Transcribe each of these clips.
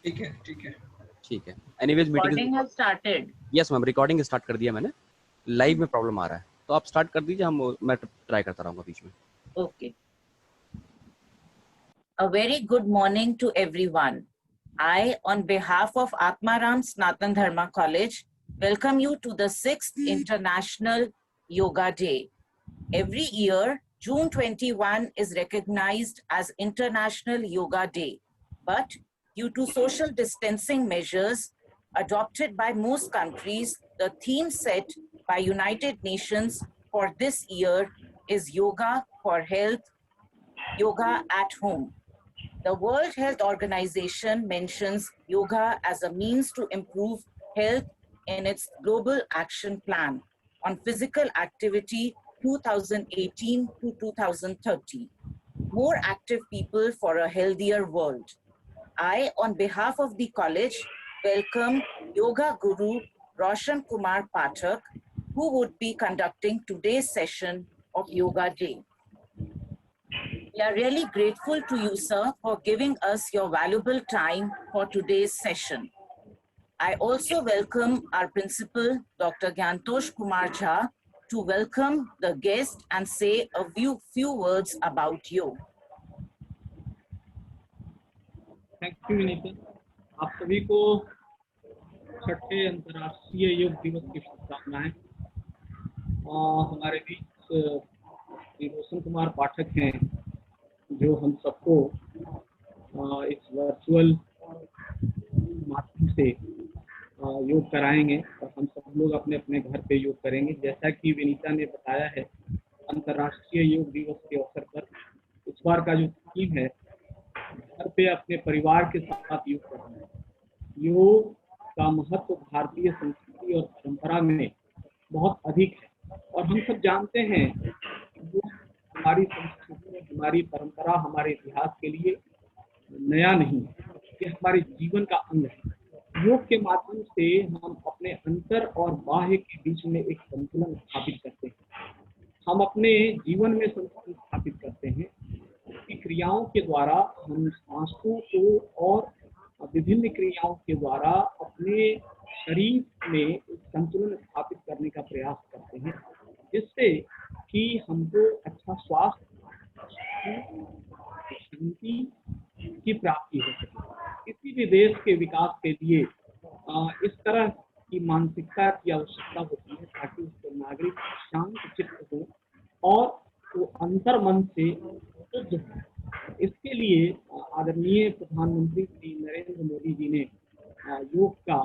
ठीक है ठीक है ठीक है। Anyways meeting has started. Yes ma'am, recording start कर दिया मैंने। लाइव में प्रॉब्लम आ रहा है तो आप स्टार्ट कर दीजिए, मैं ट्राई करता रहूंगा बीच में। Okay. A very good morning to everyone. I, on behalf of Atmaram Sanatan Dharma College, welcome you to the 6th International Yoga Day. Every year, June 21 is recognized as International Yoga Day. But due to social distancing measures adopted by most countries, the theme set by United Nations for this year is Yoga for Health, Yoga at Home. The World Health Organization mentions yoga as a means to improve health in its Global Action Plan on Physical Activity 2018 to 2030. More active people for a healthier world. I, on behalf of the college, welcome Yoga Guru Roshan Kumar Pathak, who would be conducting today's session of Yoga Day. We are really grateful to you, sir, for giving us your valuable time for today's session. I also welcome our principal, Dr. Gyantosh Kumar Jha, to welcome the guest and say a few words about yoga. Thank you Vinita. आप सभी को छठे अंतर्राष्ट्रीय योग दिवस की शुभकामनाएं। हमारे बीच श्री रोशन कुमार पाठक हैं जो हम सबको इस वर्चुअल माध्यम से योग कराएंगे और हम सब लोग अपने अपने घर पे योग करेंगे। जैसा कि विनीता ने बताया है, अंतर्राष्ट्रीय योग दिवस के अवसर पर इस बार का जो थीम है, घर पे अपने परिवार के साथ योग करना है। योग का महत्व भारतीय संस्कृति और परंपरा में बहुत अधिक है और हम सब जानते हैं कि हमारी संस्कृति, हमारी परंपरा, हमारे इतिहास के लिए नया नहीं है, ये हमारे जीवन का अंग है। योग के माध्यम से हम अपने अंतर और बाह्य के बीच में एक संतुलन स्थापित करते हैं। हम अपने जीवन में संतुलन स्थापित करते हैं। इसकी क्रियाओं के द्वारा हम सांसों को और विभिन्न क्रियाओं के द्वारा अपने शरीर में संतुलन स्थापित करने का प्रयास करते हैं, जिससे कि हमको अच्छा स्वास्थ्य, शांति की प्राप्ति हो सके। किसी भी देश के विकास के लिए इस तरह की मानसिकता की आवश्यकता होती है ताकि उसके नागरिक शांत चित्त हो और वो अंतर मन से शुद्ध हो। इसके लिए आदरणीय प्रधानमंत्री श्री नरेंद्र मोदी जी ने योग का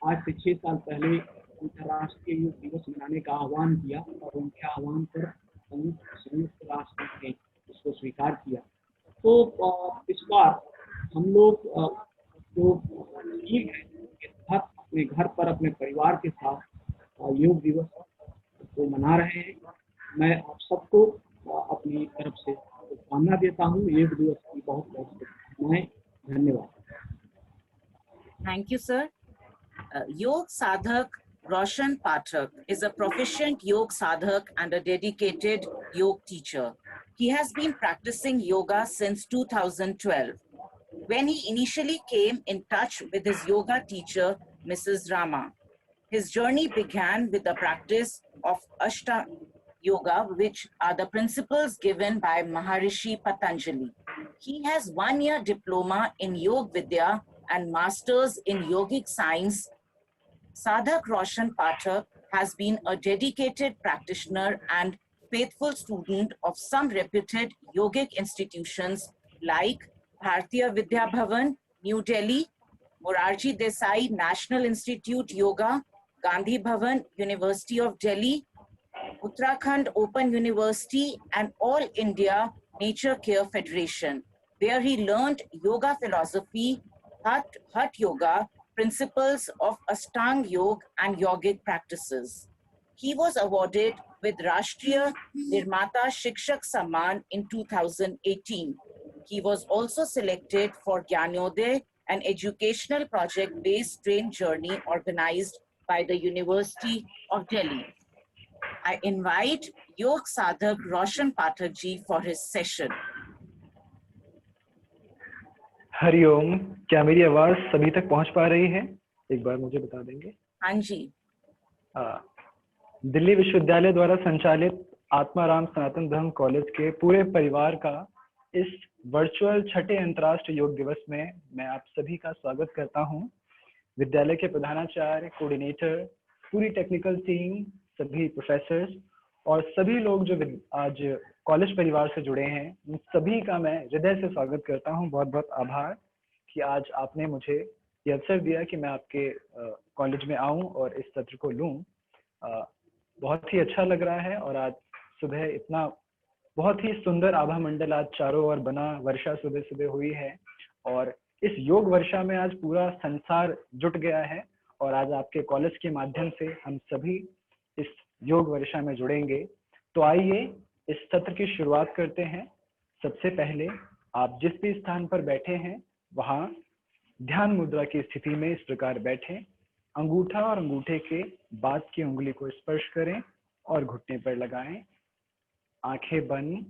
आज से 6 साल पहले अंतर्राष्ट्रीय योग दिवस मनाने का आह्वान किया और उनके आह्वान पर संयुक्त राष्ट्र ने इसको स्वीकार किया। तो इस बार हम लोग जो थीम है के तहत अपने घर पर अपने परिवार के साथ योग दिवस को मना रहे हैं। मैं आप सबको अपनी तरफ से शुभकामना देता हूँ। योग दिवस की बहुत बहुत शुभकामनाएं। धन्यवाद। Thank you, sir. Yog Sadhak Roshan Pathak is a proficient Yog Sadhak and a dedicated Yog teacher. He has been practicing yoga since 2012. When he initially came in touch with his yoga teacher, Mrs. Rama, his journey began with the practice of Ashtanga Yoga, which are the principles given by Maharishi Patanjali. He has 1-year diploma in Yog Vidya and masters in yogic science. Sadhak Roshan Pathak has been a dedicated practitioner and faithful student of some reputed yogic institutions like Bharatiya Vidya Bhavan, New Delhi, Morarji Desai National Institute Yoga, Gandhi Bhavan, University of Delhi, Uttarakhand Open University, and All India Nature Care Federation, where he learned yoga philosophy, Hatha Yoga, principles of Ashtanga Yoga and yogic practices. He was awarded with Rashtriya Nirmata Shikshak Samman in 2018. He was also selected for Gyanoday, an educational project-based train journey organized by the University of Delhi. I invite Yog Sadhak Roshan Pathak ji for his session. Hariom. क्या मेरी आवाज सभी तक पहुंच पा रही है? एक बार मुझे बता देंगे। हाँ जी। दिल्ली विश्वविद्यालय द्वारा संचालित आत्माराम सनातन धर्म कॉलेज के पूरे परिवार का इस वर्चुअल छठे अंतर्राष्ट्रीय योग दिवस में मैं आप सभी का स्वागत करता हूं। विद्यालय के प्रधानाचार्य, कोऑर्डिनेटर, पूरी टेक्निकल टीम, सभी प्रोफेसर्स और सभी लोग जो आज कॉलेज परिवार से जुड़े हैं, उन सभी का मैं हृदय से स्वागत करता हूं। बहुत बहुत आभार कि आज आपने मुझे ये अवसर दिया कि मैं आपके कॉलेज में आऊं और इस सत्र को लूं। बहुत ही अच्छा लग रहा है। और आज सुबह इतना बहुत ही सुंदर आभा मंडल आज चारों ओर बना, वर्षा सुबह सुबह हुई है और इस योग वर्षा में आज पूरा संसार जुट गया है। और आज आपके कॉलेज के माध्यम से हम सभी इस योग वर्षा में जुड़ेंगे। तो आइए इस सत्र की शुरुआत करते हैं। सबसे पहले आप जिस भी स्थान पर बैठे हैं वहां ध्यान मुद्रा की स्थिति में इस प्रकार बैठें। अंगूठा और अंगूठे के बाद की उंगली को स्पर्श करें और घुटने पर लगाएं। आंखें बंद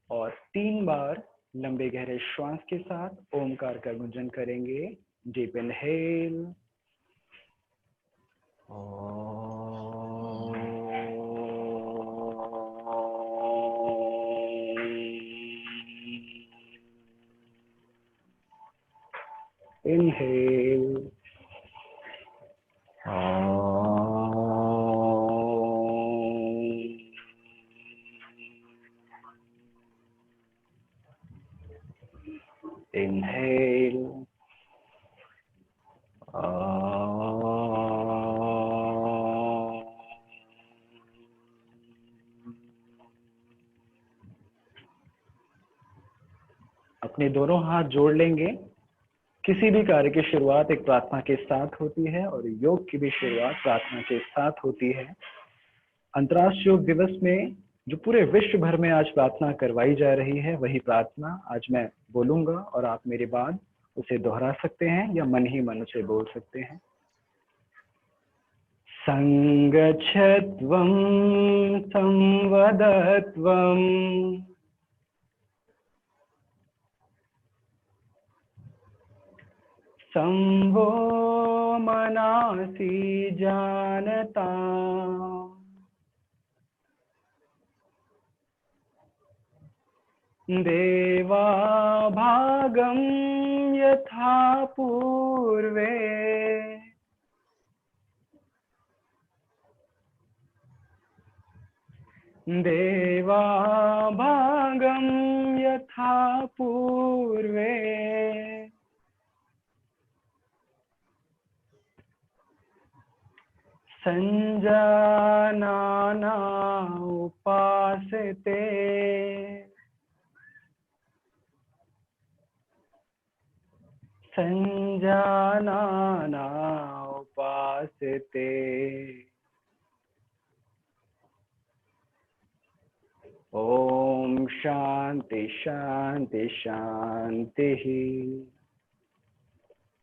और 3 बार लंबे गहरे श्वास के साथ ओमकार का गुंजन करेंगे। डीप इनहेल, inhale, inhale, अपने दोनों हाथ जोड़ लेंगे। किसी भी कार्य की शुरुआत एक प्रार्थना के साथ होती है और योग की भी शुरुआत प्रार्थना के साथ होती है। अंतर्राष्ट्रीय योग दिवस में जो पूरे विश्व भर में आज प्रार्थना करवाई जा रही है, वही प्रार्थना आज मैं बोलूंगा और आप मेरे बाद उसे दोहरा सकते हैं या मन ही मन उसे बोल सकते हैं। संगच्छत्वं संवदत्वं संवो मनासि जानता देवा भागं यथा पूर्वे देवा भागं यथा पूर्वे संजानाना उपासते संजानाना उपासते। ओम शांति शांति शांति।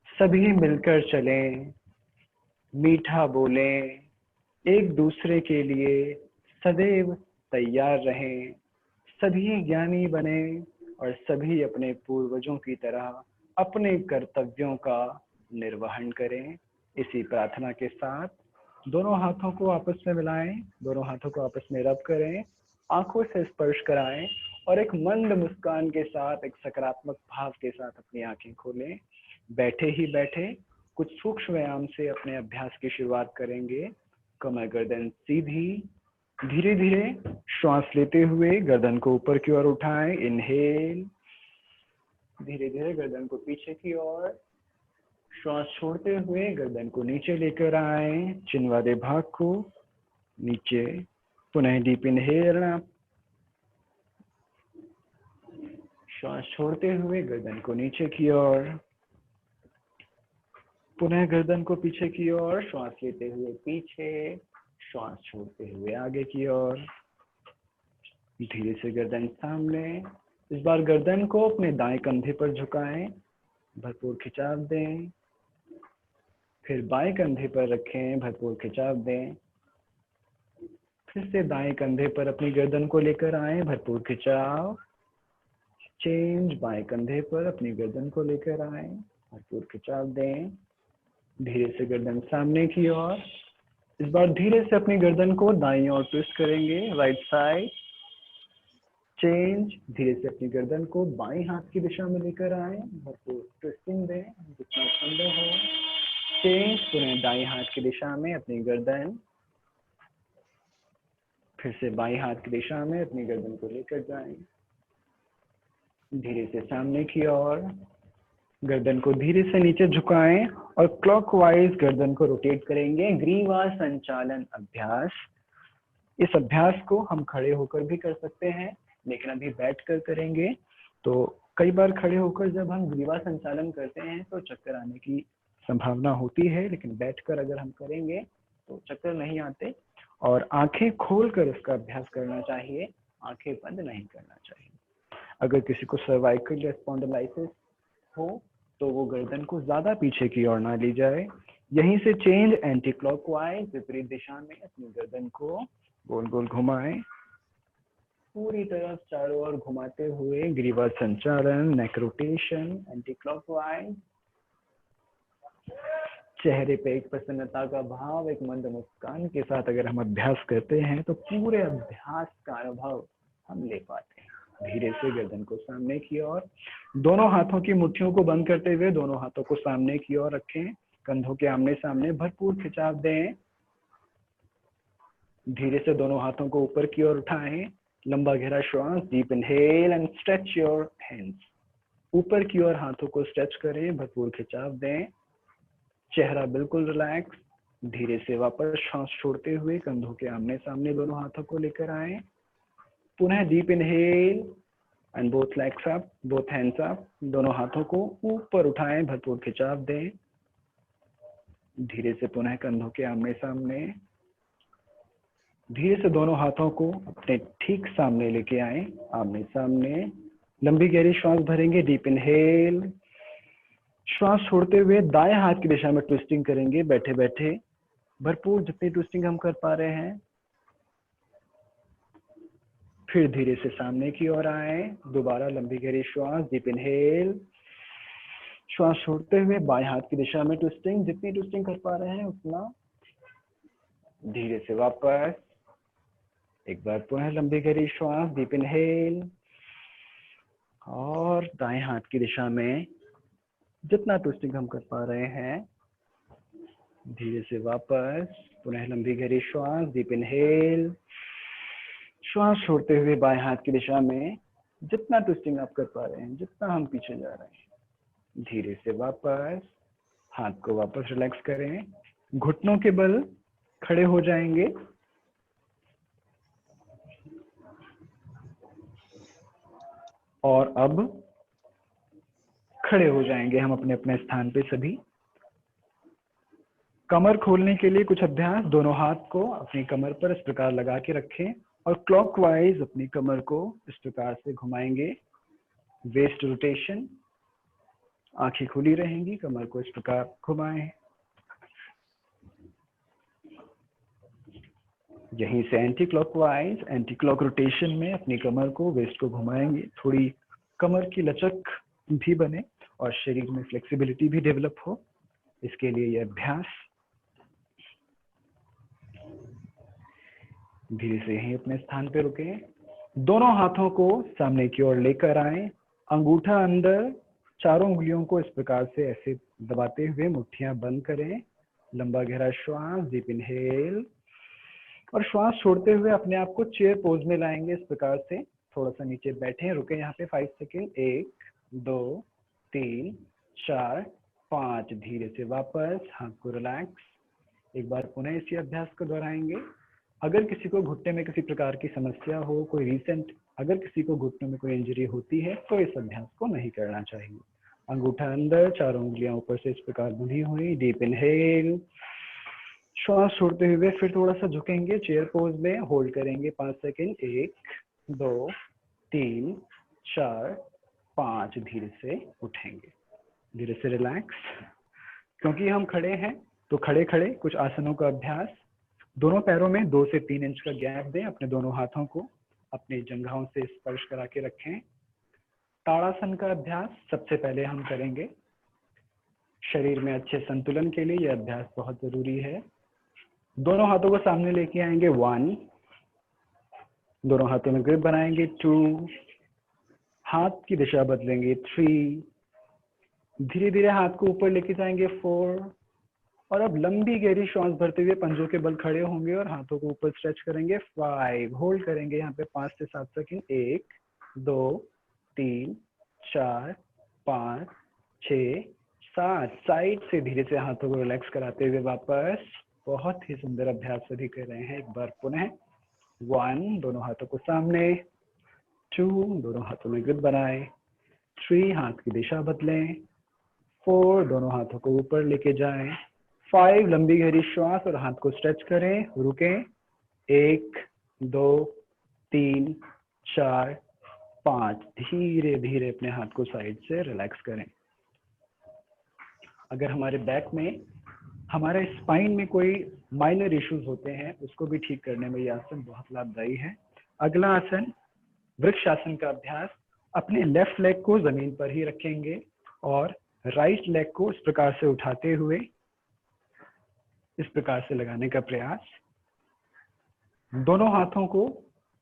सभी मिलकर चलें, मीठा बोलें, एक दूसरे के लिए सदैव तैयार रहें, सभी ज्ञानी बने और सभी अपने पूर्वजों की तरह अपने कर्तव्यों का निर्वहन करें। इसी प्रार्थना के साथ दोनों हाथों को आपस में मिलाएं, दोनों हाथों को आपस में रब करें, आंखों से स्पर्श कराएं और एक मंद मुस्कान के साथ, एक सकारात्मक भाव के साथ अपनी आंखें खोलें। बैठे ही बैठे कुछ सूक्ष्म व्यायाम से अपने अभ्यास की शुरुआत करेंगे। कमर गर्दन सीधी, धीरे धीरे श्वास लेते हुए गर्दन को ऊपर की ओर उठाएं। इनहेल, धीरे धीरे गर्दन को पीछे की ओर, श्वास छोड़ते हुए गर्दन को नीचे लेकर आए, चिन वाले भाग को नीचे। पुनः डीप इनहेल, श्वास छोड़ते हुए गर्दन को नीचे की ओर, पुनः गर्दन को पीछे की ओर, श्वास लेते हुए पीछे, श्वास छोड़ते हुए आगे की ओर। धीरे से गर्दन सामने। इस बार गर्दन को अपने दाएं कंधे पर झुकाएं, भरपूर खिंचाव दें, फिर बाएं कंधे पर रखें, भरपूर खिंचाव दें, फिर से दाएं कंधे पर अपनी गर्दन को लेकर आए, भरपूर खिंचाव, चेंज, बाएं कंधे पर अपनी गर्दन को लेकर आए, भरपूर खिंचाव दें, धीरे से गर्दन सामने की ओर। इस बार धीरे से अपनी गर्दन को दाईं ओर ट्विस्ट करेंगे, राइट साइड। चेंज, धीरे से अपनी गर्दन को बाएं हाथ की दिशा में लेकर आए, भरपूर ट्विस्टिंग दें जितना संभव हो। चेंज, पुनः दाएं हाथ की दिशा में अपनी गर्दन, फिर से बाएं हाथ की दिशा में अपनी गर्दन को लेकर जाएं, धीरे से सामने की ओर। गर्दन को धीरे से नीचे झुकाएं और क्लॉकवाइज गर्दन को रोटेट करेंगे। ग्रीवा संचालन अभ्यास। इस अभ्यास को हम खड़े होकर भी कर सकते हैं, लेकिन अभी बैठकर करेंगे। तो कई बार खड़े होकर जब हम ग्रीवा संचालन करते हैं तो चक्कर आने की संभावना होती है, लेकिन बैठकर अगर हम करेंगे तो चक्कर नहीं आते। और आंखें खोलकर इसका अभ्यास करना चाहिए, आंखें बंद नहीं करना चाहिए। अगर किसी को सर्वाइकल या स्पॉन्डिलाइटिस हो तो वो गर्दन को ज्यादा पीछे की ओर ना ली जाए। यहीं से चेंज, एंटी क्लॉकवाइज, विपरीत दिशा में अपनी गर्दन को गोल गोल घुमाएं, पूरी तरफ चारों ओर घुमाते हुए ग्रीवा संचालन, नेक रोटेशन, एंटी क्लॉकवाइज। चेहरे पे एक प्रसन्नता का भाव, एक मंद मुस्कान के साथ अगर हम अभ्यास करते हैं तो पूरे अभ्यास का अनुभव हम ले पाते हैं। धीरे से गर्दन को सामने की ओर, दोनों हाथों की मुट्ठियों को बंद करते हुए दोनों हाथों को सामने की ओर रखें, कंधों के आमने सामने, भरपूर खिंचाव दें। धीरे से दोनों हाथों को ऊपर की ओर उठाएं, लंबा गहरा श्वास, deep inhale and stretch your hands. ऊपर की ओर हाथों को स्ट्रेच करें, भरपूर खिंचाव दें, चेहरा बिल्कुल रिलैक्स। धीरे से वापस श्वास छोड़ते हुए कंधों के आमने सामने दोनों हाथों को लेकर आए। पुनः deep inhale and both legs up, both hands up. दोनों हाथों को ऊपर उठाएं, भरपूर खिंचाव दें। धीरे से पुनः कंधों के आमने सामने, धीरे से दोनों हाथों को अपने ठीक सामने लेके आए, आमने सामने। लंबी गहरी श्वास भरेंगे, डीप इनहेल। श्वास छोड़ते हुए दाएं हाथ की दिशा में ट्विस्टिंग करेंगे, बैठे बैठे भरपूर जितनी ट्विस्टिंग हम कर पा रहे हैं। फिर धीरे से सामने की ओर आए, दोबारा लंबी गहरी श्वास, डीप इनहेल। श्वास छोड़ते हुए बाएं हाथ की दिशा में ट्विस्टिंग, जितनी ट्विस्टिंग कर पा रहे हैं उतना। धीरे से वापस एक बार पुनः लंबी गहरी श्वास, डीप इनहेल, और दाएं हाथ की दिशा में जितना ट्विस्टिंग हम कर पा रहे हैं। धीरे से वापस पुनः लंबी गहरी श्वास, डीप इनहेल। श्वास छोड़ते हुए बाएं हाथ की दिशा में जितना ट्विस्टिंग आप कर पा रहे हैं, जितना हम पीछे जा रहे हैं। धीरे से वापस हाथ को वापस रिलैक्स करें, घुटनों के बल खड़े हो जाएंगे। और अब खड़े हो जाएंगे हम अपने अपने स्थान पे सभी। कमर खोलने के लिए कुछ अभ्यास। दोनों हाथ को अपनी कमर पर इस प्रकार लगा के रखें और क्लॉकवाइज अपनी कमर को इस प्रकार से घुमाएंगे। वेस्ट रोटेशन, आंखें खुली रहेंगी, कमर को इस प्रकार घुमाएं। यहीं से anti clockwise, anti clock rotation में अपनी कमर को, वेस्ट को घुमाएंगे। थोड़ी कमर की लचक भी बने और शरीर में फ्लेक्सिबिलिटी भी डेवलप हो, इसके लिए यह अभ्यास। धीरे से यहीं अपने स्थान पे रुके। दोनों हाथों को सामने की ओर लेकर आए, अंगूठा अंदर, चारों उंगलियों को इस प्रकार से ऐसे दबाते हुए मुट्ठियां बंद करें। लंबा गहरा श्वास, डीप इनहेल, और श्वास छोड़ते हुए अपने आप को चेयर पोज में लाएंगे। इस प्रकार से थोड़ा सा नीचे बैठे, रुके यहाँ पे 5 सेकेंड। 1 2 3 4 5। धीरे से वापस हाथ को रिलैक्स। एक बार पुनः इसी अभ्यास को दोहराएंगे। अगर किसी को घुटने में किसी प्रकार की समस्या हो, कोई रिसेंट अगर किसी को घुटने में कोई इंजरी होती है तो इस अभ्यास को नहीं करना चाहिए। अंगूठा अंदर, चारों उंगलियां ऊपर से इस प्रकार बंधी हुई। डीप इनहेल, श्वास छोड़ते हुए फिर थोड़ा सा झुकेंगे, चेयर पोज में होल्ड करेंगे 5 सेकेंड। 1 2 3 4 5। धीरे से उठेंगे, धीरे से रिलैक्स। क्योंकि हम खड़े हैं तो खड़े खड़े कुछ आसनों का अभ्यास। दोनों पैरों में 2 से 3 इंच का गैप दें। अपने दोनों हाथों को अपने जंघाओं से स्पर्श करा के रखें। ताड़ासन का अभ्यास सबसे पहले हम करेंगे। शरीर में अच्छे संतुलन के लिए यह अभ्यास बहुत जरूरी है। दोनों हाथों को सामने लेके आएंगे 1, दोनों हाथों में ग्रिप बनाएंगे 2, हाथ की दिशा बदलेंगे 3, धीरे धीरे हाथ को ऊपर लेके जाएंगे 4, और अब लंबी गहरी श्वास भरते हुए पंजों के बल खड़े होंगे और हाथों को ऊपर स्ट्रेच करेंगे 5, होल्ड करेंगे यहाँ पे 5 से 7 सेकंड, 1 2 3 4 5 6 7, साइड से धीरे से हाथों को रिलैक्स कराते हुए वापस। बहुत ही सुंदर अभ्यास सभी कर रहे हैं। एक बार पुनः 1, दोनों हाथों को सामने, 2, दोनों हाथों में ग्रिप बनाए, 3, हाथ की दिशा बदलें, 4, दोनों हाथों को ऊपर लेके जाएं, 5, लंबी गहरी श्वास और हाथ को स्ट्रेच करें, रुकें, 1 2 3 4 5, धीरे धीरे अपने हाथ को साइड से रिलैक्स करें। अगर हमारे बैक में, हमारे स्पाइन में कोई माइनर इश्यूज होते हैं, उसको भी ठीक करने में यह आसन बहुत लाभदायी है। अगला आसन वृक्षासन का अभ्यास। अपने लेफ्ट लेग को जमीन पर ही रखेंगे और राइट लेग को इस प्रकार से उठाते हुए इस प्रकार से लगाने का प्रयास। दोनों हाथों को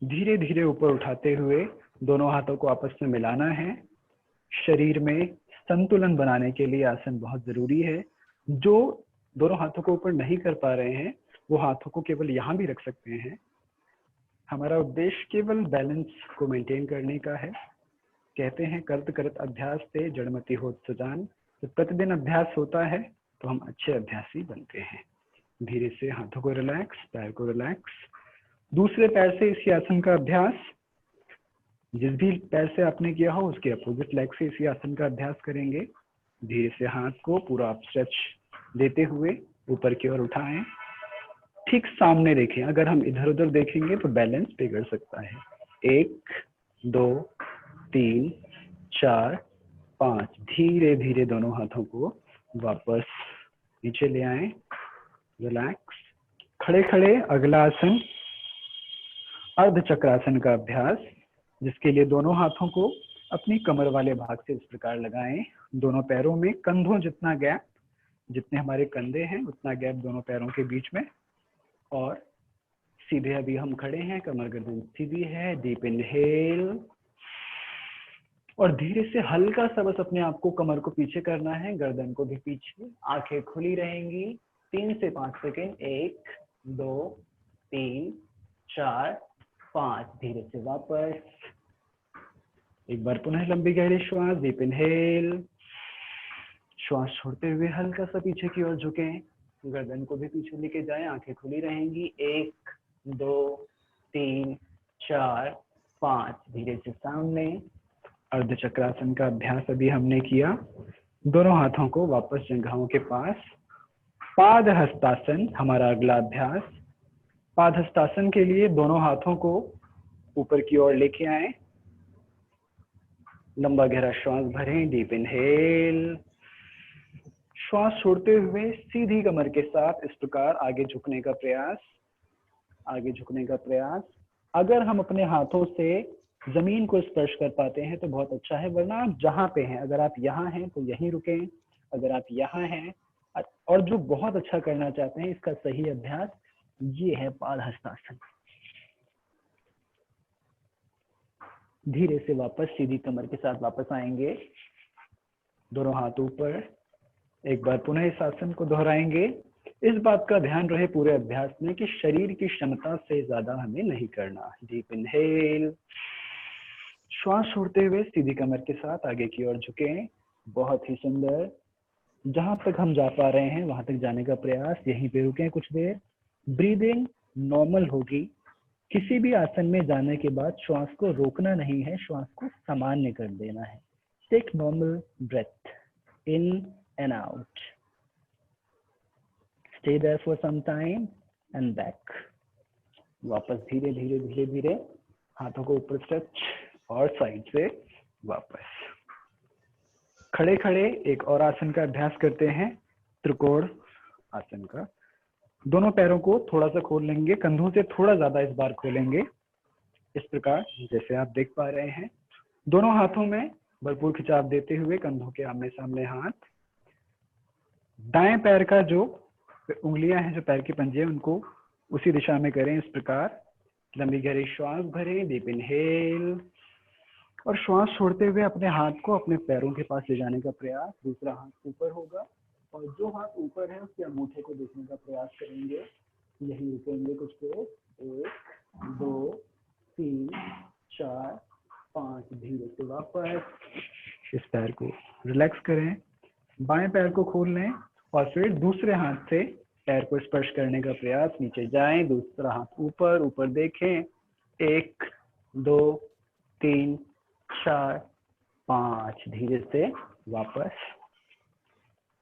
धीरे धीरे ऊपर उठाते हुए दोनों हाथों को आपस में मिलाना है। शरीर में संतुलन बनाने के लिए आसन बहुत जरूरी है। जो दोनों हाथों को ऊपर नहीं कर पा रहे हैं वो हाथों को केवल यहाँ भी रख सकते हैं। हमारा उद्देश्य केवल बैलेंस को मेंटेन करने का है। कहते हैं करत करत अभ्यास से जड़मति होत सुजान। जब प्रतिदिन अभ्यास होता है तो हम अच्छे अभ्यासी बनते हैं। धीरे से हाथों को रिलैक्स, पैर को रिलैक्स। दूसरे पैर से इसी आसन का अभ्यास, जिस भी पैर से आपने किया हो उसके अपोजिट लेग से इसी आसन का अभ्यास करेंगे। धीरे से हाथ को पूरा आप स्ट्रेच देते हुए ऊपर की ओर उठाएं। ठीक सामने देखें। अगर हम इधर उधर देखेंगे तो बैलेंस बिगड़ सकता है। 1 2 3 4 5, धीरे धीरे दोनों हाथों को वापस नीचे ले आएं। रिलैक्स। खड़े खड़े अगला आसन अर्ध चक्रासन का अभ्यास, जिसके लिए दोनों हाथों को अपनी कमर वाले भाग से इस प्रकार लगाएं। दोनों पैरों में कंधों जितना गैप, जितने हमारे कंधे हैं उतना गैप दोनों पैरों के बीच में। और सीधे अभी हम खड़े हैं, कमर गर्दन सीधी है। डीप इनहेल और धीरे से हल्का सा बस अपने आप को कमर को पीछे करना है, गर्दन को भी पीछे। आंखें खुली रहेंगी 3 से 5 सेकेंड। 1 2 3 4 5, धीरे से वापस। एक बार पुनः लंबी गहरी श्वास। डीप इनहेल, श्वास छोड़ते हुए हल्का सा पीछे की ओर झुकें, गर्दन को भी पीछे लेके जाएं। आंखें खुली रहेंगी। 1 2 3 4 5, धीरे से सामने। अर्ध चक्रासन का अभ्यास अभी हमने किया। दोनों हाथों को वापस जंघाओं के पास। पाद हस्तासन हमारा अगला अभ्यास। पाद हस्तासन के लिए दोनों हाथों को ऊपर की ओर लेके आए। लंबा गहरा श्वास भरें। डीप इनहेल, श्वास छोड़ते हुए सीधी कमर के साथ इस प्रकार आगे झुकने का प्रयास। आगे झुकने का प्रयास। अगर हम अपने हाथों से जमीन को स्पर्श कर पाते हैं तो बहुत अच्छा है, वरना आप जहां पे हैं, अगर आप यहाँ हैं तो यहीं रुकें। अगर आप यहाँ हैं, और जो बहुत अच्छा करना चाहते हैं, इसका सही अभ्यास ये है पाद हस्तासन। धीरे से वापस सीधी कमर के साथ वापस आएंगे। दोनों हाथ ऊपर। एक बार पुनः इस आसन को दोहराएंगे। इस बात का ध्यान रहे पूरे अभ्यास में कि शरीर की क्षमता से ज्यादा हमें नहीं करना। डीप इनहेल, श्वास छोड़ते हुए सीधी कमर के साथ आगे की ओर झुकें। बहुत ही सुंदर। जहां तक हम जा पा रहे हैं वहां तक जाने का प्रयास। यहीं पे रुकें कुछ देर। ब्रीदिंग नॉर्मल होगी। किसी भी आसन में जाने के बाद श्वास को रोकना नहीं है, श्वास को सामान्य कर देना है। Take normal breath in and out. Stay there for some time and back. वापस धीरे धीरे धीरे धीरे हाथों को ऊपर स्ट्रेच और साइड से वापस। खड़े खड़े एक और आसन का अभ्यास करते हैं, त्रिकोण आसन का। दोनों पैरों को थोड़ा सा खोल लेंगे, कंधों से थोड़ा ज्यादा इस बार खोलेंगे, इस प्रकार जैसे आप देख पा रहे हैं। दोनों हाथों में भरपूर खिंचाव देते हुए कंधों के आमने सामने हाथ। दाएं पैर का जो उंगलियां हैं, जो पैर की पंजे, उनको उसी दिशा में करें इस प्रकार। लंबी गहरी श्वास भरें, डीप इनहेल, और श्वास छोड़ते हुए अपने हाथ को अपने पैरों के पास ले जाने का प्रयास। दूसरा हाथ ऊपर होगा और जो हाथ ऊपर है उसके अंगूठे को देखने का प्रयास करेंगे। यही रुकेंगे कुछ देर। 1 2 3 4 5, धीरे से वापस इस पैर को रिलैक्स करें। बाएं पैर को खोल लें और फिर दूसरे हाथ से पैर को स्पर्श करने का प्रयास। नीचे जाएं, दूसरा हाथ ऊपर, ऊपर देखें। 1 2 3 4 5, धीरे से वापस।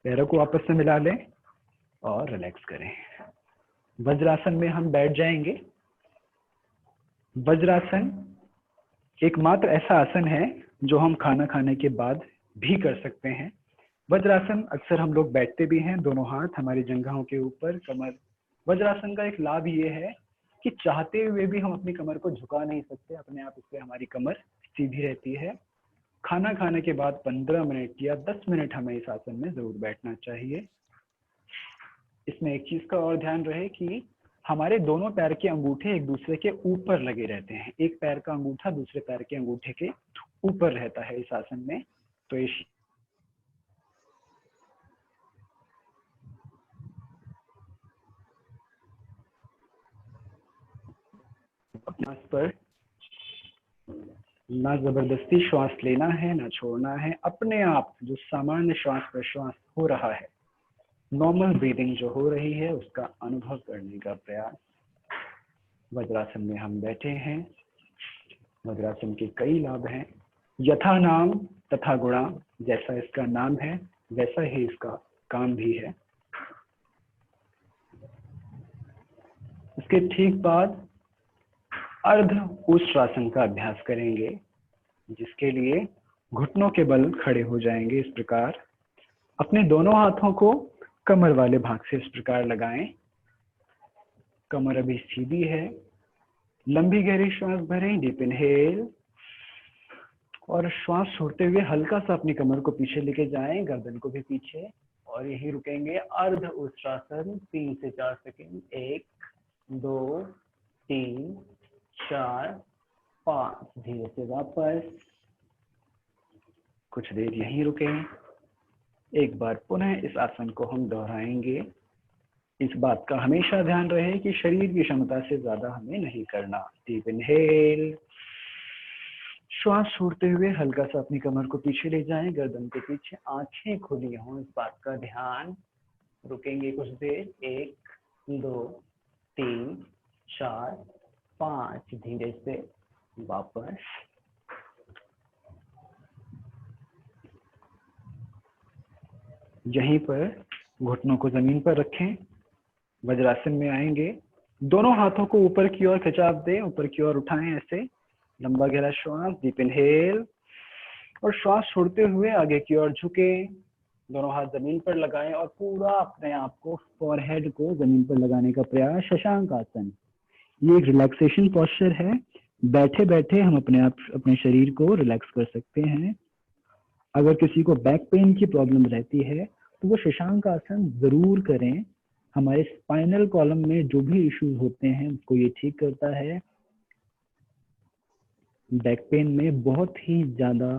पैरों को वापस से मिला लें और रिलैक्स करें। वज्रासन में हम बैठ जाएंगे। वज्रासन एकमात्र ऐसा आसन है जो हम खाना खाने के बाद भी कर सकते हैं। वज्रासन अक्सर हम लोग बैठते भी हैं, दोनों हाथ हमारी जंघाओं के ऊपर, कमर। वज्रासन का एक लाभ ये है कि चाहते हुए भी हम अपनी कमर को झुका नहीं सकते, अपने आप इससे हमारी कमर सीधी रहती है। खाना खाने के बाद 15 मिनट या 10 मिनट हमें इस आसन में जरूर बैठना चाहिए। इसमें एक चीज का और ध्यान रहे कि हमारे दोनों पैर के अंगूठे एक दूसरे के ऊपर लगे रहते हैं। एक पैर का अंगूठा दूसरे पैर के अंगूठे के ऊपर रहता है इस आसन में। तो इस पर ना जबरदस्ती श्वास लेना है ना छोड़ना है। अपने आप जो सामान्य श्वास प्रश्वास हो रहा है, नॉर्मल ब्रीदिंग जो हो रही है, उसका अनुभव करने का प्रयास। वज्रासन में हम बैठे हैं। वज्रासन के कई लाभ हैं। यथा नाम तथा गुणा, जैसा इसका नाम है वैसा ही इसका काम भी है। इसके ठीक बाद अर्ध उष्ट्रासन का अभ्यास करेंगे, जिसके लिए घुटनों के बल खड़े हो जाएंगे इस प्रकार। अपने दोनों हाथों को कमर वाले भाग से इस प्रकार लगाएं। कमर अभी सीधी है। लंबी गहरी श्वास भरें, डीप इनहेल, और श्वास छोड़ते हुए हल्का सा अपनी कमर को पीछे लेके जाएं, गर्दन को भी पीछे, और यही रुकेंगे। अर्ध उष्ट्रासन 3 से 4 सेकंड। 1 2 3 4 5, धीरे से वापस। कुछ देर यहीं रुकें। एक बार पुनः इस आसन को हम दोहराएंगे। इस बात का हमेशा ध्यान रहे कि शरीर की क्षमता से ज्यादा हमें नहीं करना। डीप इनहेल, श्वास छोड़ते हुए हल्का सा अपनी कमर को पीछे ले जाएं, गर्दन के पीछे, आंखें खुली हों, इस बात का ध्यान। रुकेंगे कुछ देर। 1 2 3 4 5, धीरे से वापस। यहीं पर घुटनों को जमीन पर रखें। वज्रासन में आएंगे। दोनों हाथों को ऊपर की ओर खिंचाव दें, ऊपर की ओर उठाएं ऐसे। लंबा गहरा श्वास, डीप इनहेल, और श्वास छोड़ते हुए आगे की ओर झुके। दोनों हाथ जमीन पर लगाएं और पूरा अपने आप को, फॉरहेड को जमीन पर लगाने का प्रयास। शशांक आसन, ये एक रिलैक्सेशन पोस्चर है। बैठे बैठे हम अपने आप अपने शरीर को रिलैक्स कर सकते हैं। अगर किसी को बैक पेन की प्रॉब्लम रहती है तो वो शशांक आसन जरूर करें। हमारे स्पाइनल कॉलम में जो भी इश्यूज होते हैं उसको ये ठीक करता है। बैक पेन में बहुत ही ज्यादा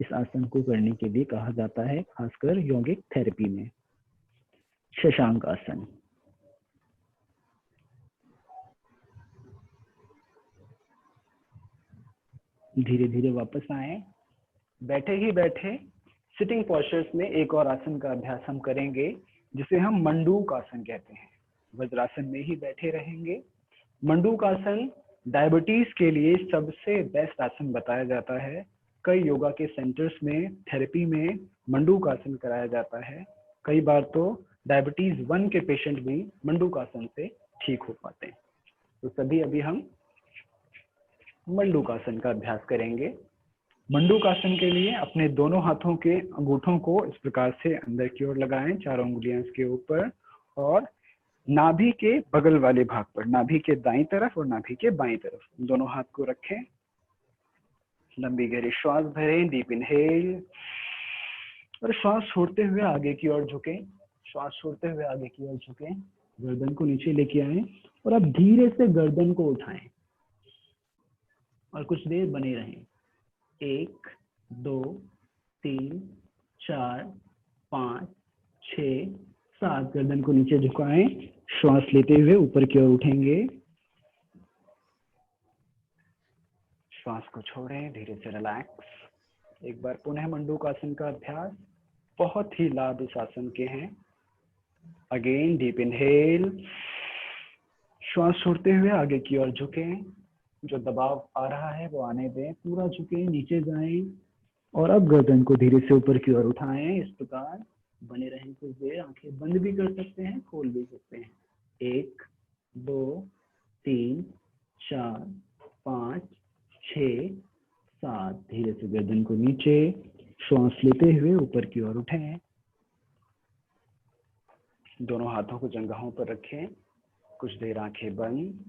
इस आसन को करने के लिए कहा जाता है, खासकर यौगिक थेरेपी में। शशांक आसन। धीरे धीरे वापस आए। बैठे ही बैठे सिटिंग पोस्चर्स में एक और आसन का अभ्यास हम करेंगे, जिसे हम मंडूक आसन कहते हैं। वज्रासन में ही बैठे रहेंगे। मंडूक आसन डायबिटीज के लिए सबसे बेस्ट आसन बताया जाता है। कई योगा के सेंटर्स में थेरेपी में मंडूक आसन कराया जाता है। कई बार तो डायबिटीज 1 के पेशेंट भी मंडूक आसन से ठीक हो पाते हैं। तो सभी अभी हम मंडूक आसन का अभ्यास करेंगे। मंडूक आसन के लिए अपने दोनों हाथों के अंगूठों को इस प्रकार से अंदर की ओर लगाएं, चारों उंगलियां इसके ऊपर, और नाभि के बगल वाले भाग पर, नाभि के दाईं तरफ और नाभि के बाईं तरफ दोनों हाथ को रखें। लंबी गहरी श्वास भरें, डीप इनहेल और श्वास छोड़ते हुए आगे की ओर झुकें। श्वास छोड़ते हुए आगे की ओर झुकें, गर्दन को नीचे लेके आए और अब धीरे से गर्दन को उठाएं और कुछ देर बने रहें। 1 2 3 4 5 6 7 गर्दन को नीचे झुकाएं। श्वास लेते हुए ऊपर की ओर उठेंगे। श्वास को छोड़ें, धीरे से रिलैक्स। एक बार पुनः मंडूकासन का अभ्यास। बहुत ही लाभ इस आसन के हैं। अगेन डीप इनहेल, श्वास छोड़ते हुए आगे की ओर झुकें। जो दबाव आ रहा है वो आने दें, पूरा झुकें, नीचे जाएं और अब गर्दन को धीरे से ऊपर की ओर उठाएं। इस प्रकार बने रहें कुछ देर। आंखें बंद भी कर सकते हैं, खोल भी सकते हैं। 1 2 3 4 5 6 7 धीरे से गर्दन को नीचे, श्वास लेते हुए ऊपर की ओर उठें। दोनों हाथों को जंघाओं पर रखें। कुछ देर आंखें बंद,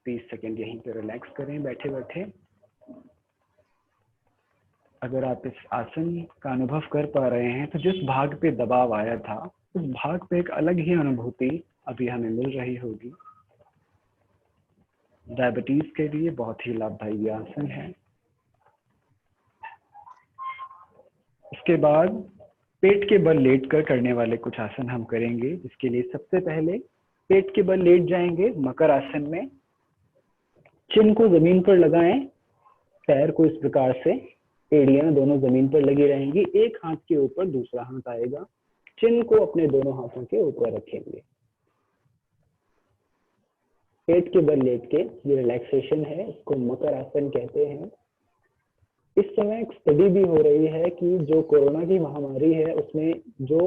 30 सेकंड यहीं पे रिलैक्स करें बैठे बैठे। अगर आप इस आसन का अनुभव कर पा रहे हैं तो जिस भाग पे दबाव आया था उस भाग पे एक अलग ही अनुभूति अभी हमें मिल रही होगी। डायबिटीज के लिए बहुत ही लाभदायी आसन है। इसके बाद पेट के बल लेट कर करने वाले कुछ आसन हम करेंगे, जिसके लिए सबसे पहले पेट के बल लेट जाएंगे मकर आसन में। चिन को जमीन पर लगाएं, पैर को इस प्रकार से, एड़ियां दोनों जमीन पर लगी रहेंगी। एक हाथ के ऊपर दूसरा हाथ आएगा। चिन को अपने दोनों हाथों के ऊपर रखेंगे। पेट के बल लेट के ये रिलैक्सेशन है, इसको मकर आसन कहते हैं। इस समय एक स्टडी भी हो रही है कि जो कोरोना की महामारी है उसमें जो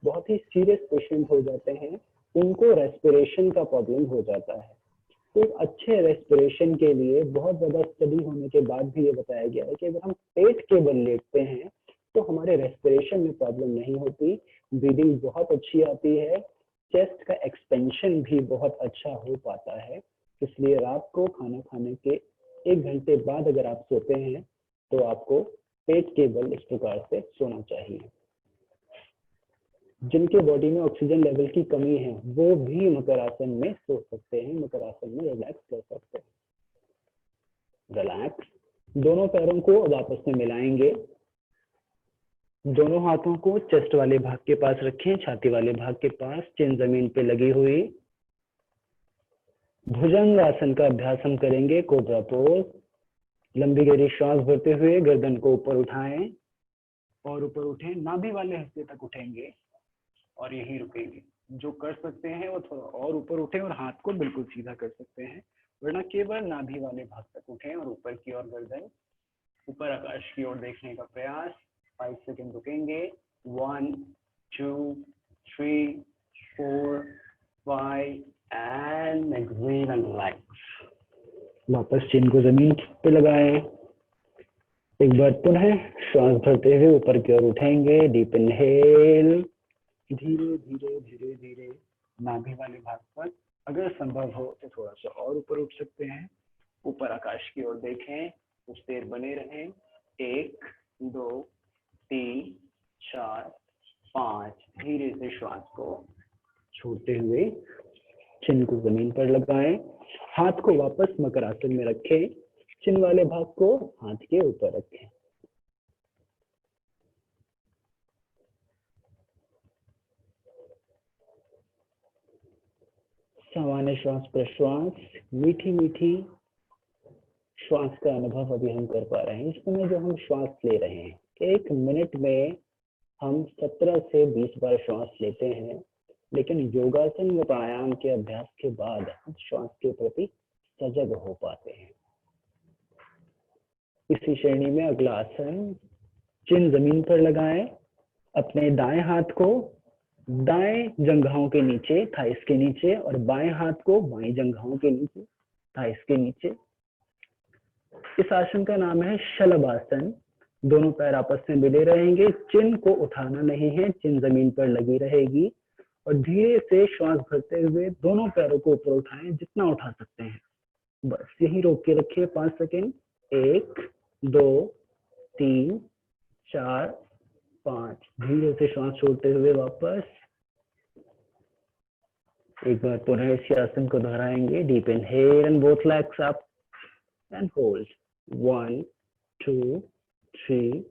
बहुत ही सीरियस पेशेंट हो जाते हैं उनको रेस्पिरेशन का प्रॉब्लम हो जाता है। तो एक अच्छे रेस्पिरेशन के लिए बहुत ज्यादा स्टडी होने के बाद भी ये बताया गया है कि अगर हम पेट के बल लेटते हैं तो हमारे रेस्पिरेशन में प्रॉब्लम नहीं होती, ब्रीदिंग बहुत अच्छी आती है, चेस्ट का एक्सपेंशन भी बहुत अच्छा हो पाता है। इसलिए रात को खाना खाने के 1 घंटे बाद अगर आप सोते हैं तो आपको पेट के बल इस प्रकार से सोना चाहिए। जिनके बॉडी में ऑक्सीजन लेवल की कमी है वो भी मकर आसन में सो सकते हैं, मकर आसन में रिलैक्स कर सकते हैं। रिलैक्स। दोनों पैरों को अब आपस में मिलाएंगे। दोनों हाथों को चेस्ट वाले भाग के पास रखें, छाती वाले भाग के पास, चिन जमीन पे लगी हुई। भुजंग आसन का अभ्यास हम करेंगे, कोबरा पोज। लंबी गहरी श्वास भरते हुए गर्दन को ऊपर उठाएं और ऊपर उठें, नाभि वाले हिस्से तक उठेंगे और यही रुकेंगे। जो कर सकते हैं वो थोड़ा और ऊपर उठें और हाथ को बिल्कुल सीधा कर सकते हैं, वरना केवल नाभि वाले भाग तक उठें और ऊपर की ओर गर्दन, ऊपर आकाश की ओर देखने का प्रयास। 5 सेकंड रुकेंगे। 1 2 3 4 5 एंड एक्सहेल एंड रिलैक्स। वापस चिन को जमीन पे लगाएं। एक बार पुनः श्वास भरते हुए ऊपर की ओर उठेंगे। डीप इनहेल, धीरे धीरे धीरे धीरे नाभि वाले भाग पर, अगर संभव हो तो थोड़ा सा और ऊपर उठ सकते हैं। ऊपर आकाश की ओर देखें, कुछ देर बने रहें। 1 2 3 4 5 धीरे से श्वास को छोड़ते हुए चिन को जमीन पर लगाएं। हाथ को वापस मकर आसन में रखें, चिन वाले भाग को हाथ के ऊपर रखें। सामान्य श्वास प्रश्वास, मीठी मीठी श्वास का अनुभव अभी हम कर पा रहे हैं। इस समय जो हम श्वास ले रहे हैं, 1 मिनट में हम 17 से 20 बार श्वास लेते हैं, लेकिन योगासन व प्राणायाम के अभ्यास के बाद हम श्वास के प्रति सजग हो पाते हैं। इसी श्रेणी में अगला आसन, चिन जमीन पर लगाएं, अपने दाएं हाथ को दाएं जंघाओं के नीचे, थाइस के नीचे, और बाएं हाथ को बाएं जंघाओं के नीचे, थाइस के नीचे। इस आसन का नाम है शलभ आसन। दोनों पैर आपस में मिले रहेंगे, चिन को उठाना नहीं है, चिन जमीन पर लगी रहेगी और धीरे से श्वास भरते हुए दोनों पैरों को ऊपर उठाएं, जितना उठा सकते हैं। बस यही रोक के रखिए 5 सेकेंड। 1 2 3 4 5। धीरे से श्वास छोड़ते हुए वापस। एक बार पुनः इस आसन को दोहराएंगे। Deep inhale and both legs up and hold. 1 2 3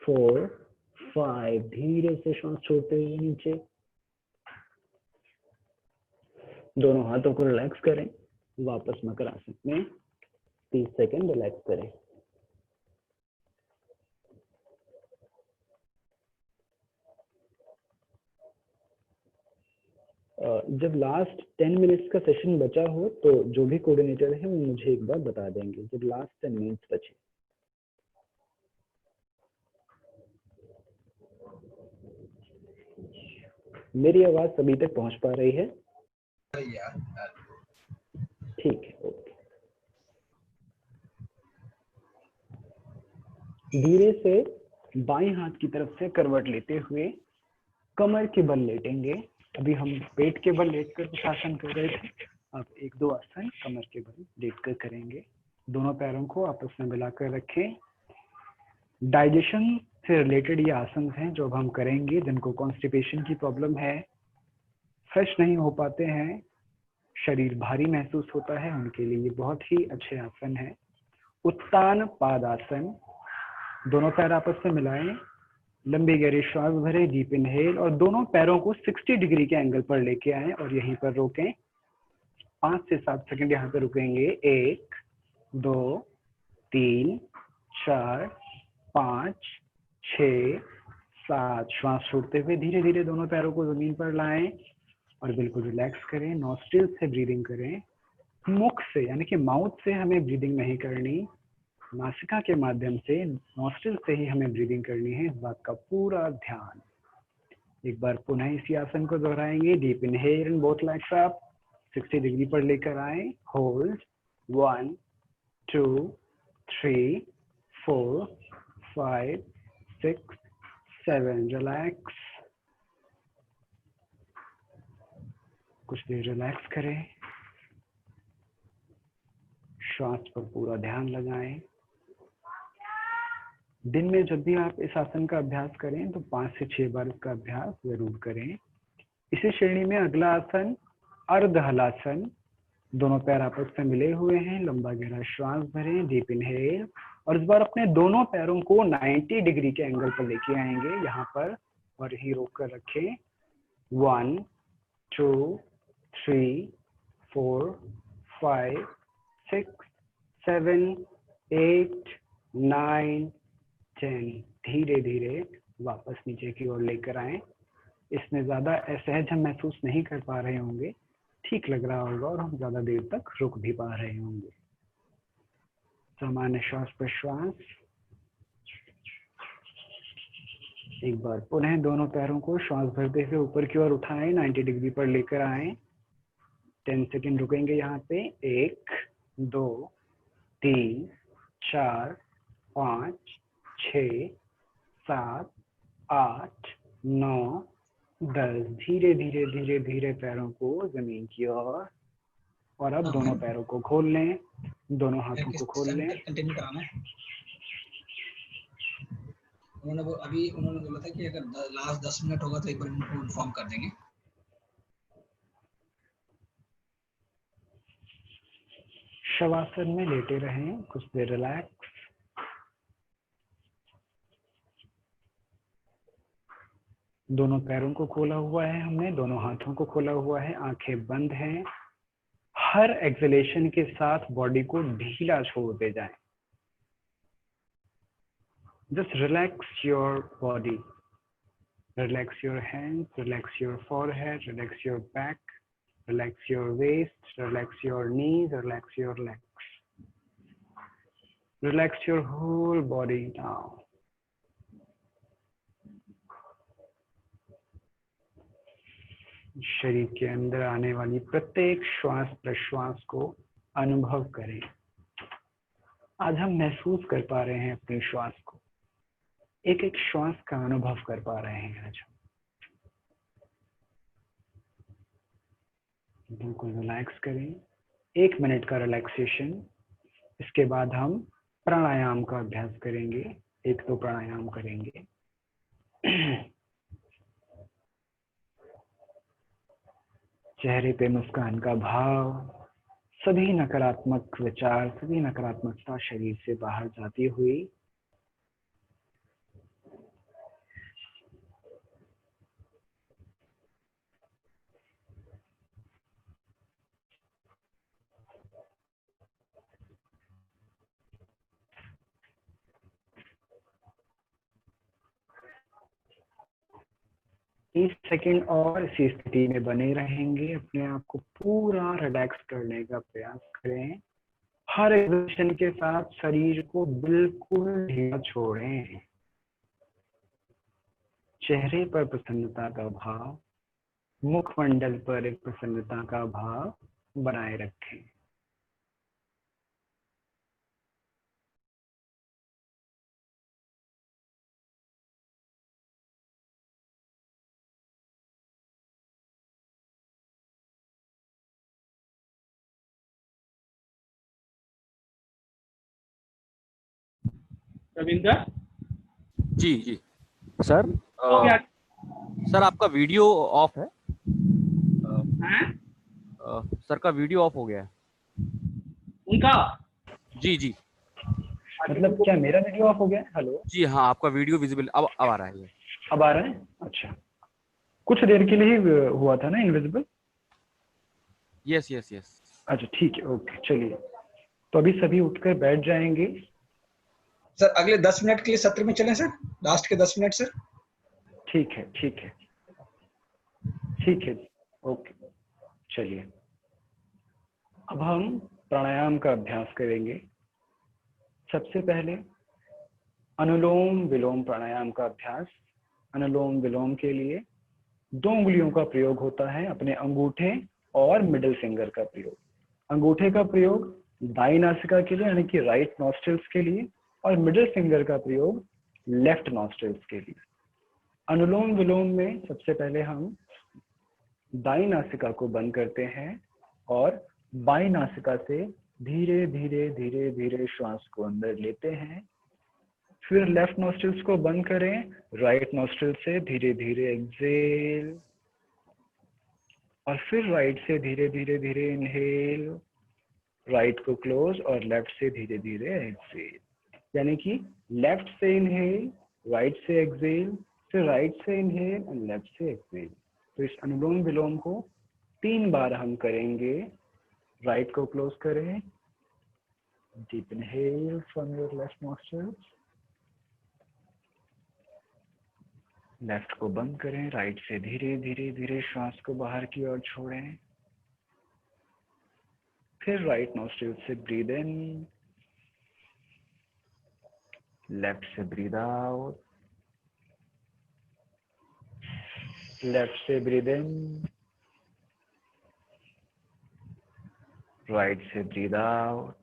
4 5। धीरे से श्वास छोड़ते हुए नीचे। दोनों हाथों को रिलैक्स करें। वापस मकरासन में 30 सेकंड रिलैक्स करें। जब लास्ट 10 मिनट्स का सेशन बचा हो तो जो भी कोऑर्डिनेटर है वो मुझे एक बार बता देंगे जब लास्ट 10 मिनट्स बचे। मेरी आवाज सभी तक पहुंच पा रही है? ठीक है, ओके। धीरे से बाएं हाथ की तरफ से करवट लेते हुए कमर के बल लेटेंगे। अभी हम पेट के बल लेटकर कुछ आसन कर रहे थे, अब 1-2 आसन कमर के बल लेटकर करेंगे। दोनों पैरों को आपस में मिलाकर रखें। डाइजेशन से रिलेटेड ये आसन हैं जो अब हम करेंगे। जिनको कॉन्स्टिपेशन की प्रॉब्लम है, फ्रेश नहीं हो पाते हैं, शरीर भारी महसूस होता है, उनके लिए ये बहुत ही अच्छे आसन है। उत्तान पादासन। दोनों पैर आपस में मिलाएं, लंबी गहरी श्वास भरें, डीप इनहेल और दोनों पैरों को 60 डिग्री के एंगल पर लेके आएं और यहीं पर रोकें। 5 से 7 सेकंड यहाँ पे रुकेंगे। 1 2 3 4 5 6 7। श्वास छोड़ते हुए धीरे धीरे दोनों पैरों को जमीन पर लाएं और बिल्कुल रिलैक्स करें। नॉस्ट्रिल से ब्रीदिंग करें। मुख से यानी कि माउथ से हमें ब्रीदिंग नहीं करनी, नासिका के माध्यम से, नॉस्ट्रिल से ही हमें ब्रीदिंग करनी है। इस बात का पूरा ध्यान। एक बार पुनः इसी आसन को दोहराएंगे। Deep inhale and both legs up, 60 degree पर लेकर आए। होल्ड 1 2 3 4 5 6 7। रिलैक्स। कुछ देर रिलैक्स करें। श्वास पर पूरा ध्यान लगाएं। दिन में जब भी आप इस आसन का अभ्यास करें तो 5 से 6 बार इसका अभ्यास जरूर करें। इसी श्रेणी में अगला आसन अर्ध हलासन। दोनों पैर आपस में मिले हुए हैं। लंबा गहरा श्वास भरें, डीप इनहेल और इस बार अपने दोनों पैरों को 90 डिग्री के एंगल पर लेके आएंगे यहाँ पर और यही रोक कर रखें। 1 2 3 4 5 6 7 8 9 10। धीरे धीरे वापस नीचे की ओर लेकर आए। इसमें ज्यादा असहज हम महसूस नहीं कर पा रहे होंगे, ठीक लग रहा होगा और हम ज्यादा देर तक रुक भी पा रहे होंगे। सामान्य श्वास प्रश्वास। एक बार पुनः दोनों पैरों को श्वास भरते हुए ऊपर की ओर उठाएं, 90 डिग्री पर लेकर आए। 10 सेकेंड रुकेंगे यहाँ पे। 1 2 3 4 5 6 7 8 9 10। धीरे धीरे धीरे धीरे पैरों को जमीन की ओर और अब दोनों पैरों को खोल लें, दोनों हाथों को खोल लें। कंटिन्यू कराना है। उन्होंने बोला था कि अगर लास्ट 10 मिनट होगा तो एक बार उनको इन्फॉर्म कर देंगे। शवासन में लेटे रहें, कुछ देर रिलैक्स। दोनों पैरों को खोला हुआ है हमने, दोनों हाथों को खोला हुआ है, आंखें बंद हैं। हर एक्सहेलेशन के साथ बॉडी को ढीला छोड़ते जाएं। Just relax your body. Relax your hands, relax your forehead, relax your back, relax your waist, relax your knees, relax your legs. Relax your whole body now. शरीर के अंदर आने वाली प्रत्येक श्वास प्रश्वास को अनुभव करें। आज हम महसूस कर पा रहे हैं अपनी श्वास को, एक एक श्वास का अनुभव कर पा रहे हैं आज। बिल्कुल रिलैक्स करें। 1 मिनट का रिलैक्सेशन। इसके बाद हम प्राणायाम का अभ्यास करेंगे। 1-2 प्राणायाम करेंगे। चेहरे पे मुस्कान का भाव, सभी नकारात्मक विचार, सभी नकारात्मकता शरीर से बाहर जाती हुई तीस सेकंड और इसी स्थिति में बने रहेंगे। अपने आप को पूरा रिलैक्स करने का प्रयास करें। हर एक्सप्रेशन के साथ शरीर को बिल्कुल ढीला छोड़ें। चेहरे पर प्रसन्नता का भाव, मुखमंडल पर एक प्रसन्नता का भाव बनाए रखें। रविंदर जी जी सर। हो गया सर आपका वीडियो ऑफ है। हैं? सर का वीडियो ऑफ हो गया है। उनका जी जी मतलब क्या मेरा वीडियो ऑफ हो गया? हेलो, जी हाँ, आपका वीडियो विजिबल अब आ रहा है। अब आ रहा है? अच्छा, कुछ देर के लिए ही हुआ था ना इनविजिबल। Yes yes yes. अच्छा ठीक है, ओके चलिए। तो अभी सभी उठकर बैठ जाएंगे। सर अगले 10 मिनट के लिए सत्र में चलें सर, लास्ट के 10 मिनट सर। ठीक है ठीक है ठीक है, ओके चलिए। अब हम प्राणायाम का अभ्यास करेंगे। सबसे पहले अनुलोम विलोम प्राणायाम का अभ्यास। अनुलोम विलोम के लिए 2 उंगलियों का प्रयोग होता है, अपने अंगूठे और मिडिल फिंगर का प्रयोग। अंगूठे का प्रयोग दाई नासिका के लिए यानी कि राइट नॉस्ट्रिल्स के लिए, और मिडिल फिंगर का प्रयोग लेफ्ट नॉस्ट्रिल्स के लिए। अनुलोम विलोम में सबसे पहले हम दाई नासिका को बंद करते हैं और बाई नासिका से धीरे धीरे धीरे धीरे श्वास को अंदर लेते हैं। फिर लेफ्ट नॉस्ट्रिल्स को बंद करें, राइट नॉस्ट्रिल से धीरे धीरे एक्सेल, और फिर राइट से धीरे धीरे धीरे इनहेल, राइट को क्लोज और लेफ्ट से धीरे धीरे एक्सेल। यानी कि लेफ्ट से इनहेल, राइट से एक्सेल, फिर राइट से इनहेल और लेफ्ट से एक्सेल। तो इस अनुलोम विलोम को 3 बार हम करेंगे। राइट को क्लोज करें, deep inhale from your left nostrils, left को बंद करें, राइट से धीरे धीरे धीरे श्वास को बाहर की ओर छोड़ें। फिर राइट नॉस्ट्रिल से ब्रीद इन, लेफ्ट से ब्रीद आउट, लेफ्ट से ब्रीद इन, राइट से ब्रीद आउट,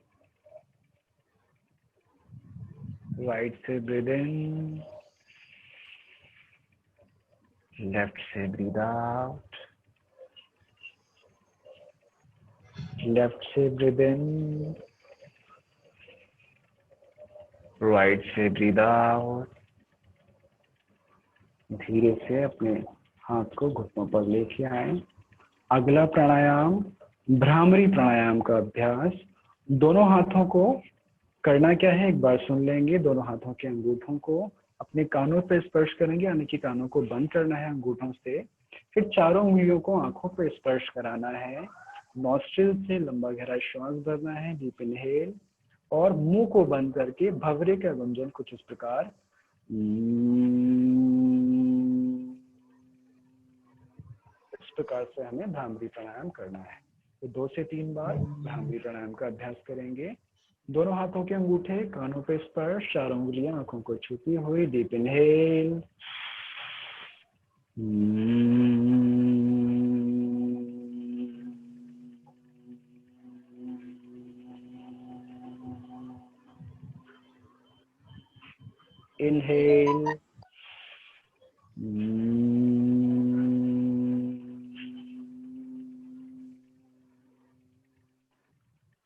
राइट से ब्रीद इन, लेफ्ट से ब्रीद आउट, लेफ्ट से ब्रीद इन, राइट से ब्रीद आउट। धीरे से अपने हाथ को घुटनों पर लेके आए। अगला प्राणायाम भ्रामरी प्राणायाम का अभ्यास। दोनों हाथों को करना क्या है एक बार सुन लेंगे। दोनों हाथों के अंगूठों को अपने कानों पर स्पर्श करेंगे, यानी कि कानों को बंद करना है अंगूठों से। फिर चारों उंगलियों को आंखों पर स्पर्श कराना है। नॉस्ट्रिल से लंबा गहरा श्वास भरना है, डीप इनहेल, और मुंह को बंद करके भंवरे का गुंजन कुछ इस प्रकार। इस प्रकार से हमें भ्रामरी प्राणायाम करना है। तो 2 से 3 बार भ्रामरी प्राणायाम का अभ्यास करेंगे। दोनों हाथों के अंगूठे कानों पे स्पर्श, चारों उंगलियां आंखों को छूती हुई, डीप इनहेल, inhale,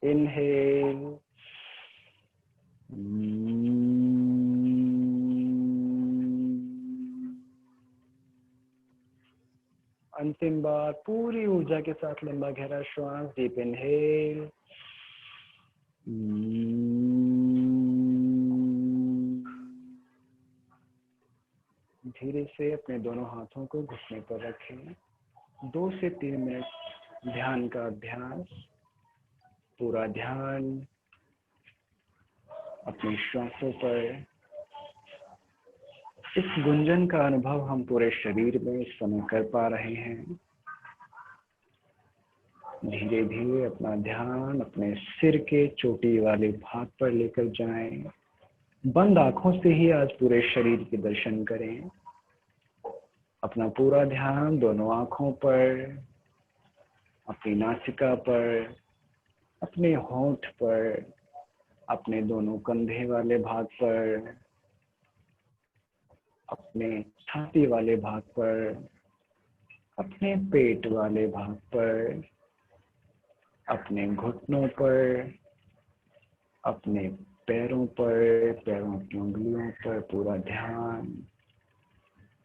inhale, अंतिम बार पूरी ऊर्जा के साथ लंबा गहरा श्वास, डीप इनहेल, धीरे से अपने दोनों हाथों को घुटने पर रखें। 2 से 3 मिनट ध्यान का अभ्यास, पूरा ध्यान अपने श्वासों पर। इस गुंजन का अनुभव हम पूरे शरीर में इस समय कर पा रहे हैं। धीरे धीरे अपना ध्यान अपने सिर के चोटी वाले भाग पर लेकर जाएं। बंद आंखों से ही आज पूरे शरीर के दर्शन करें। अपना पूरा ध्यान दोनों आंखों पर, अपनी नासिका पर, अपने होंठ पर, अपने दोनों कंधे वाले भाग पर, अपने छाती वाले भाग पर, अपने पेट वाले भाग पर, अपने घुटनों पर, अपने पैरों पर, पैरों की उंगलियों पर पूरा ध्यान।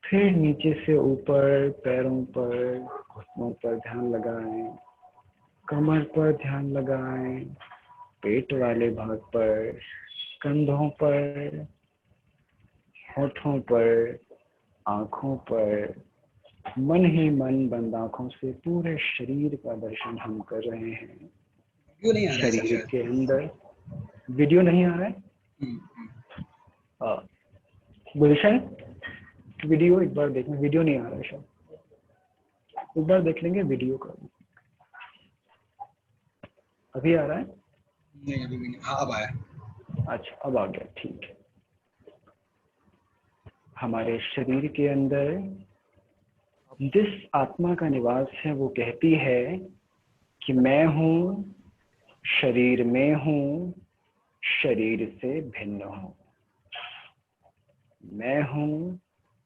फिर नीचे से ऊपर पैरों पर, घुटनों पर ध्यान लगाएं, कमर पर ध्यान लगाएं, पेट वाले भाग पर, कंधों पर, होठों पर, आंखों पर। मन ही मन बंद आंखों से पूरे शरीर का दर्शन हम कर रहे हैं। क्यों नहीं आ रहा है सर शरीर शायद? के अंदर वीडियो नहीं आ रहा है। गुलशन, वीडियो एक बार देखना, वीडियो नहीं आ रहा है शायद, एक बार देख लेंगे वीडियो का। अभी आ रहा है? नहीं अभी भी नहीं। हाँ अब आया। अच्छा अब आ गया, ठीक है। हमारे शरीर के अंदर जिस आत्मा का निवास है वो कहती है कि मैं हूँ, शरीर में हूँ, शरीर से भिन्न हूँ। मैं हूँ,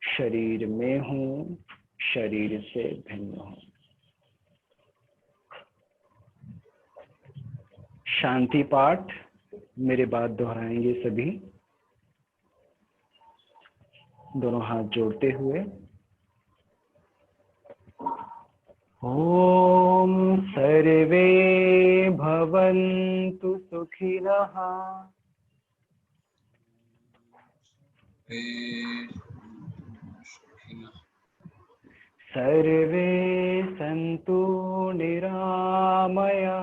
शरीर में हूँ, शरीर से भिन्न हूँ। शांति पाठ मेरे बाद दोहराएंगे सभी, दोनों हाथ जोड़ते हुए। ओम सर्वे भवन्तु सुखिनः, सर्वे सन्तु निरामया,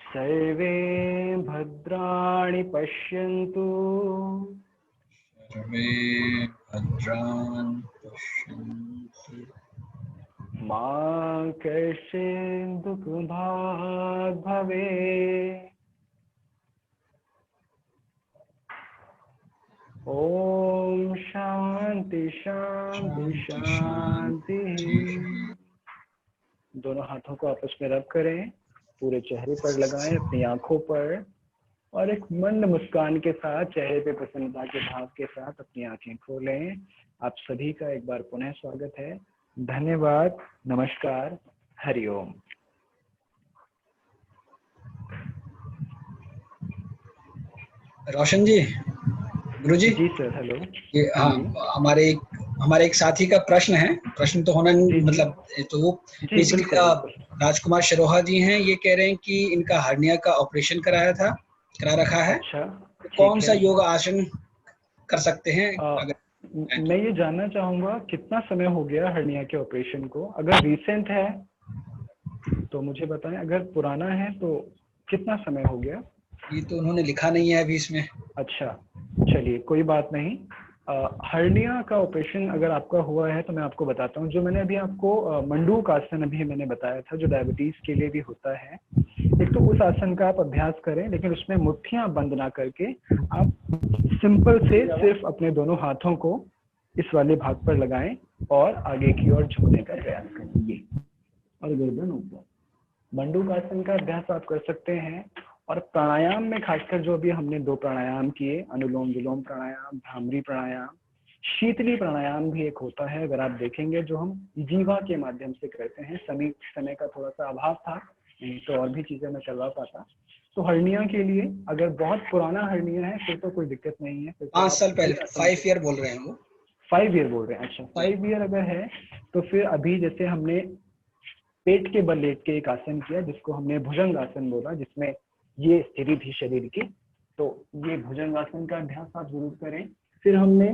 सर्वे भद्राणि पश्यन्तु, सर्वे भद्राणि पश्यन्तु, मा कश्चित् दुःखभाग् भवेत्। ओम शांति शांति शांति। दोनों हाथों को आपस में रब करें, पूरे चेहरे पर लगाएं, अपनी आंखों पर, और एक मंद मुस्कान के साथ, चेहरे पे प्रसन्नता के भाव के साथ अपनी आंखें खोलें। आप सभी का एक बार पुनः स्वागत है। धन्यवाद, नमस्कार, हरिओम। रोशन जी, गुरु जी। जी सर, हेलो। ये हाँ, हमारे एक साथी का प्रश्न है। प्रश्न तो होना जी, मतलब तो वो बेसिकली राजकुमार शरोहा जी हैं। ये कह रहे हैं कि इनका हर्निया का ऑपरेशन करा रखा है। अच्छा, तो कौन सा योग आसन कर सकते हैं? मैं ये जानना चाहूंगा कितना समय हो गया हर्निया के ऑपरेशन को। अगर रिसेंट है तो मुझे बताएं, अगर पुराना है तो कितना समय हो गया? ये तो उन्होंने लिखा नहीं है अभी इसमें। अच्छा, चलिए कोई बात नहीं। हर्निया का ऑपरेशन अगर आपका हुआ है तो मैं आपको बताता हूँ। जो मैंने अभी आपको मंडूक आसन अभी मैंने बताया था, जो डायबिटीज के लिए भी होता है, एक तो उस आसन का आप अभ्यास करें, लेकिन उसमें मुट्ठियां बंद ना करके आप सिंपल से सिर्फ अपने दोनों हाथों को इस वाले भाग पर लगाएं और आगे की ओर झुकने का प्रयास करेंगे और गर्दन ऊपर। मंडूक आसन का अभ्यास आप कर सकते हैं। और प्राणायाम में खासकर जो अभी हमने 2 प्राणायाम किए, अनुलोम विलोम प्राणायाम, भ्रामरी प्राणायाम, शीतली प्राणायाम भी एक होता है, अगर आप देखेंगे, जो हम जीवा के माध्यम से करते हैं। समय का थोड़ा सा अभाव था, नहीं तो और भी चीजें मैं करवा पाता। तो हर्निया के लिए अगर बहुत पुराना हर्निया है फिर तो कोई दिक्कत नहीं है, फिर तो 5 साल पहले, 5 ईयर बोल रहे हैं वो। 5 ईयर बोल रहे हैं, अच्छा 5 ईयर अगर है तो फिर अभी जैसे हमने पेट के बल लेट के एक आसन किया जिसको हमने भुजंग आसन बोला, जिसमें ये स्थिति थी शरीर की, तो ये भुजंग आसन का अभ्यास आप जरूर करें। फिर हमने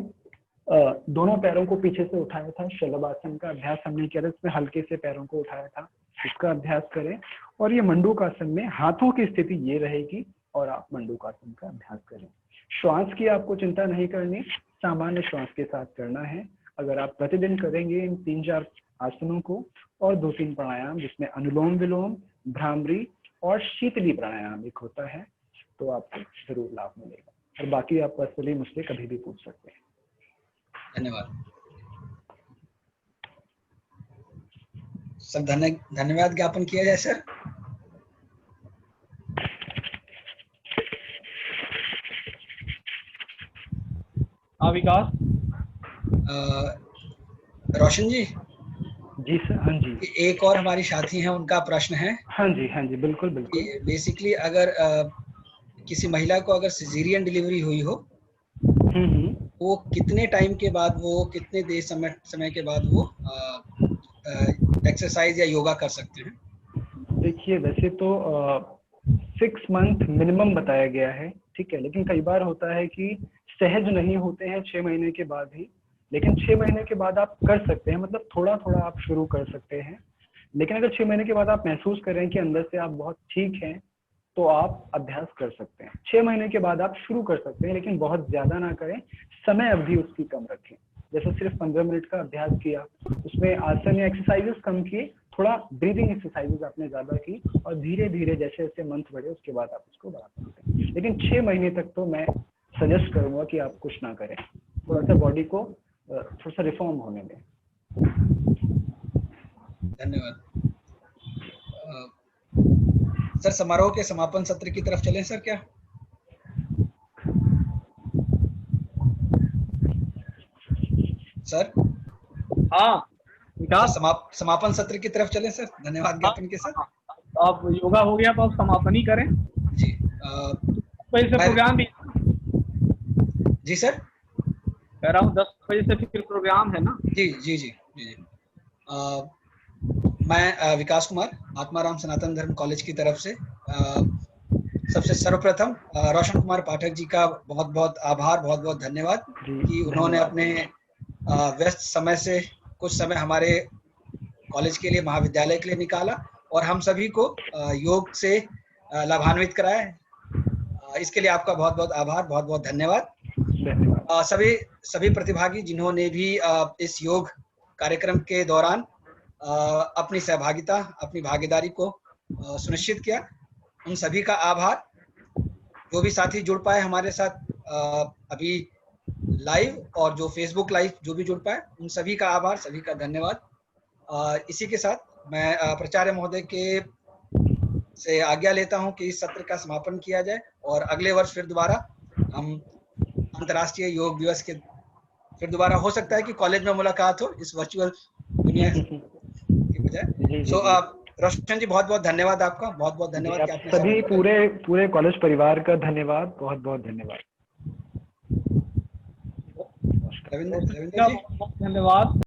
दोनों पैरों को पीछे से उठाया था, शलभासन का अभ्यास हमने किया था, इसमें हल्के से पैरों को उठाया था, इसका अभ्यास करें। और ये मंडूकासन में हाथों की स्थिति ये रहेगी और आप मंडूकासन का अभ्यास करें। श्वास की आपको चिंता नहीं करनी, सामान्य श्वास के साथ करना है। अगर आप प्रतिदिन करेंगे इन 3-4 आसनों को और 2-3 प्राणायाम जिसमें अनुलोम विलोम, भ्रामरी और शीतली प्राणायाम एक होता है, तो आपको जरूर लाभ मिलेगा। और बाकी आप पर्सनली मुझसे कभी भी पूछ सकते हैं। धन्यवाद सर। धन्यवाद ज्ञापन किया जाए सर। विकास। रोशन जी। जी सर। हाँ जी। एक और हमारी साथी हैं, उनका प्रश्न है। हाँ जी बिल्कुल बिल्कुल। बेसिकली अगर किसी महिला को अगर सिजेरियन डिलीवरी हुई हो, वो कितने टाइम के बाद, वो कितने देर समय के बाद वो एक्सरसाइज या योगा कर सकते हैं? देखिए वैसे तो 6 मंथ मिनिमम बताया गया है, ठीक है, लेकिन कई बार होता है कि सहज नहीं होते हैं 6 महीने के बाद ही, लेकिन 6 महीने के बाद आप कर सकते हैं, मतलब थोड़ा थोड़ा आप शुरू कर सकते हैं। लेकिन अगर 6 महीने के बाद आप महसूस करें कि अंदर से आप बहुत ठीक हैं, तो आप अभ्यास कर सकते हैं। 6 महीने के बाद आप शुरू कर सकते हैं, लेकिन बहुत ज्यादा ना करें, समय अवधि उसकी कम रखें। जैसे सिर्फ 15 मिनट का अभ्यास किया, उसमें आसन या एक्सरसाइजेस कम किए, थोड़ा ब्रीदिंग एक्सरसाइजेस आपने ज्यादा की, और धीरे धीरे जैसे जैसे मंथ बढ़े उसके बाद आप उसको बढ़ा सकते हैं। लेकिन 6 महीने तक तो मैं सजेस्ट करूंगा कि आप कुछ ना करें, थोड़ा सा बॉडी को थोड़ा सा रिफॉर्म होने दें। धन्यवाद सर। समारोह के समापन सत्र की तरफ चलें सर क्या? सर। हाँ विकास। समापन सत्र की तरफ चलें सर, धन्यवाद ज्ञापन के साथ। अब योगा हो गया तो अब समापन ही करें जी। से प्रोग्राम भी। जी सर। कह रहा हूँ 10 बजे से फिर प्रोग्राम है ना? जी जी जी जी जी। मैं विकास कुमार, आत्माराम सनातन धर्म कॉलेज की तरफ से सबसे सर्वप्रथम रोशन कुमार पाठक जी का बहुत बहुत आभार, बहुत बहुत धन्यवाद कि उन्होंने अपने व्यस्त समय से कुछ समय हमारे कॉलेज के लिए, महाविद्यालय के लिए निकाला और हम सभी को योग से लाभान्वित कराया। इसके लिए आपका बहुत बहुत आभार, बहुत बहुत धन्यवाद। सभी प्रतिभागी जिन्होंने भी इस योग कार्यक्रम के दौरान अपनी सहभागिता, अपनी भागीदारी को सुनिश्चित किया, उन सभी का आभार। जो भी साथी जुड़ पाए हमारे साथ अभी लाइव और जो फेसबुक लाइव जो भी जुड़ पाए, उन सभी का आभार, सभी का धन्यवाद। इसी के साथ मैं प्राचार्य महोदय के से आज्ञा लेता हूं कि इस सत्र का समापन किया जाए और अगले वर्ष फिर दोबारा हम अंतर्राष्ट्रीय योग दिवस के फिर दोबारा हो सकता है कि कॉलेज में मुलाकात हो इस वर्चुअल दुनिया की बजाय। सो रोशन जी बहुत बहुत धन्यवाद आपका, बहुत बहुत धन्यवाद। आप सभी पूरे कॉलेज परिवार का धन्यवाद, बहुत बहुत धन्यवाद। रविंद्र जी धन्यवाद।